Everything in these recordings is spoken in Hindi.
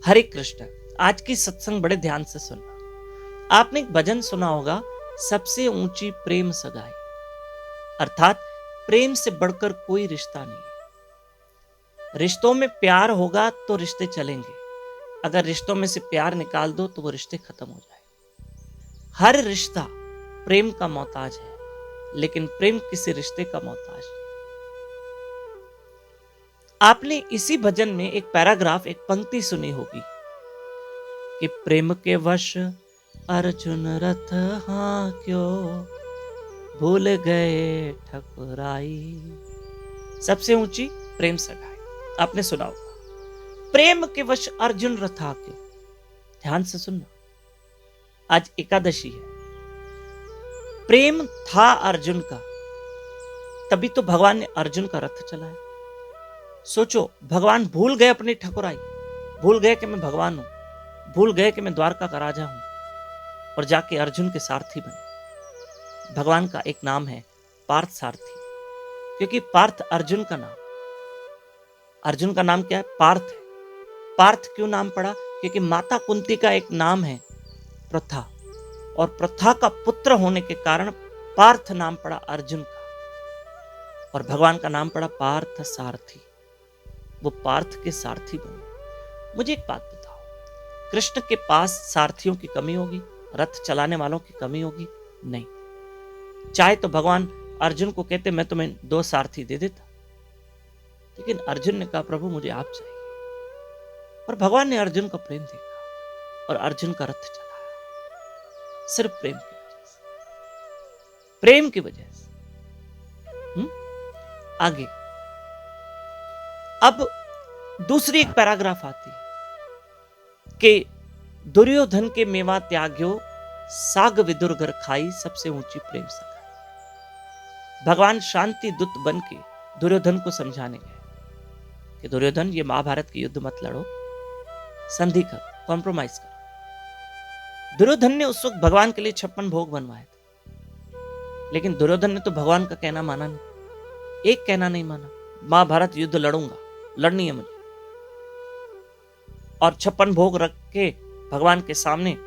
हरे कृष्ण। आज की सत्संग बड़े ध्यान से सुनना। आपने एक भजन सुना होगा, सबसे ऊंची प्रेम सगाई, अर्थात प्रेम से बढ़कर कोई रिश्ता नहीं। रिश्तों में प्यार होगा तो रिश्ते चलेंगे, अगर रिश्तों में से प्यार निकाल दो तो वो रिश्ते खत्म हो जाए। हर रिश्ता प्रेम का मोहताज है, लेकिन प्रेम किसी रिश्ते का मोहताज नहीं। आपने इसी भजन में एक पैराग्राफ, एक पंक्ति सुनी होगी कि प्रेम के वश अर्जुन रथ हाँ क्यों भूल गए ठकुराई। सबसे ऊंची प्रेम सगाई, आपने सुना होगा। प्रेम के वश अर्जुन रथा क्यों। ध्यान से सुनना, आज एकादशी है। प्रेम था अर्जुन का, तभी तो भगवान ने अर्जुन का रथ चलाया। सोचो, भगवान भूल गए अपनी ठकुराई, भूल गए कि मैं भगवान हूं, भूल गए कि मैं द्वारका का राजा हूं, और जाके अर्जुन के सारथी बने। भगवान का एक नाम है पार्थ सारथी, क्योंकि पार्थ अर्जुन का नाम। अर्जुन का नाम क्या है? पार्थ है। पार्थ क्यों नाम पड़ा? क्योंकि माता कुंती का एक नाम है प्रथा, और प्रथा का पुत्र होने के कारण पार्थ नाम पड़ा अर्जुन का, और भगवान का नाम पड़ा पार्थ सारथी। वो पार्थ के सारथी बने। मुझे एक बात बताओ, कृष्ण के पास सारथियों की कमी होगी, रथ चलाने वालों की कमी होगी? नहीं। चाहे तो भगवान अर्जुन को कहते मैं तुम्हें 2 सारथी दे देता, लेकिन अर्जुन ने कहा प्रभु मुझे आप चाहिए। और भगवान ने अर्जुन का प्रेम देखा और अर्जुन का रथ चलाया, सिर्फ प्रेम की वजह से, प्रेम की वजह से। आगे अब दूसरी एक पैराग्राफ आती है कि दुर्योधन के मेवा त्याग्यो साग विदुर घर खाई, सबसे ऊंची प्रेम सगाई। भगवान शांति दूत बन के दुर्योधन को समझाने गए कि दुर्योधन, ये महाभारत के युद्ध मत लड़ो, संधि कर, कॉम्प्रोमाइज कर। दुर्योधन ने उस वक्त भगवान के लिए 56 भोग बनवाए थे, लेकिन दुर्योधन ने तो भगवान का कहना माना नहीं, एक कहना नहीं माना। महाभारत युद्ध लड़ूंगा, लड़नी है मुझे। और 56 भोग रख के भगवान के सामने,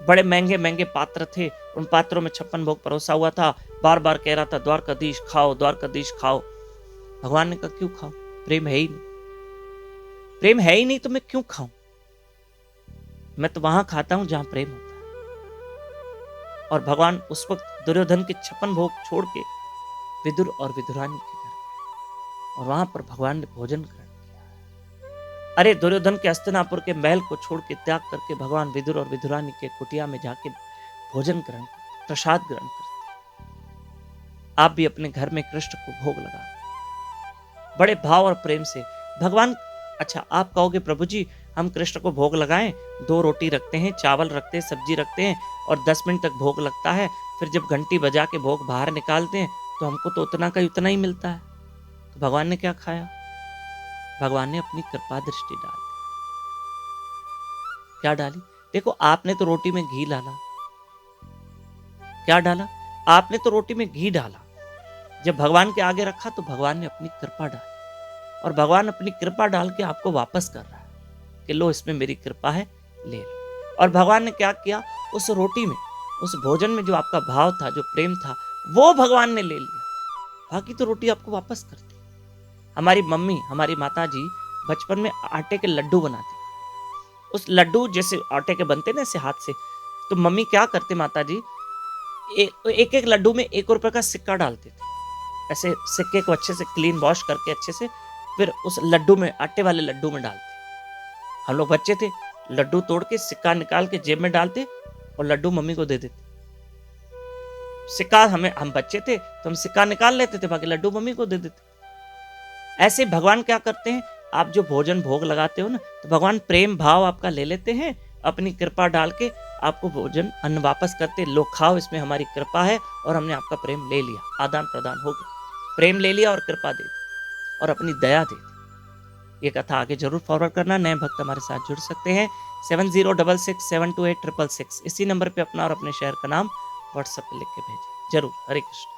बड़े महंगे महंगे पात्र थे, उन पात्रों में 56 भोग परोसा हुआ था। बार बार कह रहा था द्वारकाधीश खाओ, द्वारकाधीश खाओ। भगवान ने कहा क्यों खाओ, प्रेम है ही नहीं, प्रेम है ही नहीं तो मैं क्यों खाऊं? मैं तो वहां खाता हूं जहां प्रेम होता है। और भगवान उस वक्त दुर्योधन के 56 भोग छोड़ के विदुर और विदुरानी के घर गए, और वहां पर भगवान ने भोजन ग्रहण किया। अरे दुर्योधन के हस्तिनापुर के महल को छोड़ के, त्याग करके भगवान विदुर और विदुरानी के कुटिया में जाके भोजन ग्रहण करते, प्रसाद ग्रहण करते। आप भी अपने घर में कृष्ण को भोग लगा बड़े भाव और प्रेम से। भगवान, अच्छा आप कहोगे प्रभु जी हम कृष्ण को भोग लगाएं, 2 रोटी रखते हैं, चावल रखते हैं, सब्जी रखते हैं, और 10 मिनट तक भोग लगता है, फिर जब घंटी बजा के भोग बाहर निकालते हैं तो हमको तो उतना का उतना ही मिलता है। तो भगवान ने क्या खाया? भगवान ने अपनी कृपा दृष्टि डाल दी। क्या डाली? देखो, आपने तो रोटी में घी डाला। क्या डाला? आपने तो रोटी में घी डाला। जब भगवान के आगे रखा तो भगवान ने अपनी कृपा डाली, और भगवान अपनी कृपा डाल के आपको वापस कर रहा है कि लो इसमें मेरी कृपा है, ले लो। और भगवान ने क्या किया? उस रोटी में, उस भोजन में जो आपका भाव था, जो प्रेम था, वो भगवान ने ले लिया। बाकी तो रोटी आपको वापस कर दी। हमारी मम्मी, हमारी माता जी बचपन में आटे के लड्डू बनाती। उस लड्डू जैसे आटे के बनते ना ऐसे हाथ से, तो मम्मी क्या करते माता जी, एक एक लड्डू में 1 रुपए का सिक्का डालते थे। ऐसे सिक्के को अच्छे से क्लीन वॉश करके अच्छे से फिर उस लड्डू में, आटे वाले लड्डू में डालते। हम लोग बच्चे थे, लड्डू तोड़ के सिक्का निकाल के जेब में डालते और लड्डू मम्मी को दे देते। सिक्का हम बच्चे थे तो हम सिक्का निकाल लेते थे, बाकी लड्डू मम्मी को दे देते। ऐसे भगवान क्या करते हैं, आप जो भोजन भोग लगाते हो ना, तो भगवान प्रेम भाव आपका ले लेते हैं, अपनी कृपा डाल के आपको भोजन अन्न वापस करते। लो खाओ, इसमें हमारी कृपा है और हमने आपका प्रेम ले लिया, आदान प्रदान हो गया, प्रेम ले लिया और कृपा दे दी और अपनी दया दे दी। ये कथा आगे जरूर फॉरवर्ड करना। नए भक्त हमारे साथ जुड़ सकते हैं 7066728666। इसी नंबर पे अपना और अपने शहर का नाम व्हाट्सएप पे लिख के भेजें जरूर। हरे कृष्ण।